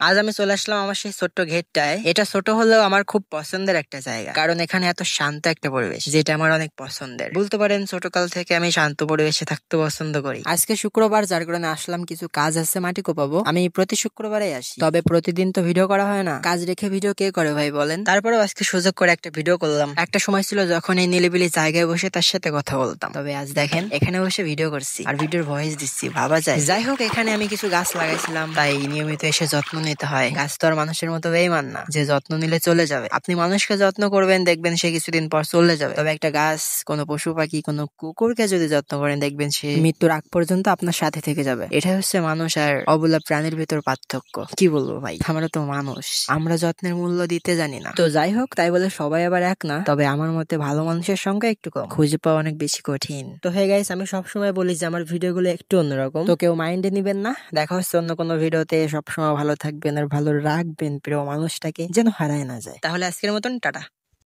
আজ আমি চলে আসলাম আমার সেই ছোট্ট ঘেরটায়। এটা ছোট হলেও আমার খুব পছন্দের একটা জায়গা, কারণ এখানে এত শান্ত একটা পরিবেশ যেটা আমার অনেক পছন্দের। বলতে পারেন ছোটকাল থেকে আমি শান্ত পরিবেশে থাকতে পছন্দ করি। আজকে শুক্রবার, যার কারণে আসলাম, কিছু কাজ আছে, মাটি কোপাবো। আমি প্রতি শুক্রবারে আসি, তবে প্রতিদিন তো ভিডিও করা হয় না। কাজ রেখে ভিডিও কে করে ভাই বলেন? তারপরেও আজকে সুযোগ করে একটা ভিডিও করলাম। একটা সময় ছিল যখন এই নিলিবিলি জায়গায় বসে তার সাথে কথা বলতাম, তবে আজ দেখেন এখানে বসে ভিডিও করছি আর ভিডিওর ভয়েস দিচ্ছি, ভাবা যায়। যাই হোক, এখানে আমি কিছু গাছ লাগাইছিলাম, তাই নিয়মিত এসে যত্ন নিতে হয়। গাছ তো আর মানুষের মতো বেইমান না যে যত্ন নিলে চলে যাবে। আপনি মানুষকে যত্ন করবেন, দেখবেন সে কিছুদিন পর চলে যাবে। তবে একটা গাছ, কোনো পশু পাখি, কোনো কুকুরকে যদি যত্ন করেন, দেখবেন সে মৃত্যুর আগ পর্যন্ত আপনার সাথে থেকে যাবে। এটা হচ্ছে মানুষ আর অবলা প্রাণীর ভিতর পার্থক্য। কি বলবো ভাই, আমরা তো মানুষ, আমরা যত্নের মূল্য দিতে জানি না। তো যাই হোক, তাই বলে সবাই আবার এক না। তবে আমার মতে ভালো মানুষের সংখ্যা একটু কম, খুঁজে পাওয়া অনেক বেশি কঠিন। তো হে গাইস, আমি সবসময় বলি যে আমার ভিডিওগুলো একটু অন্যরকম, তো কেউ মাইন্ডে নিবেন না। দেখা হচ্ছে অন্য কোনো ভিডিওতে। সবসময় ভালো থাকবেন আর ভালো রাখবেন প্রিয় মানুষটাকে, যেন হারায় না যায়। তাহলে আজকের মতন টাটা।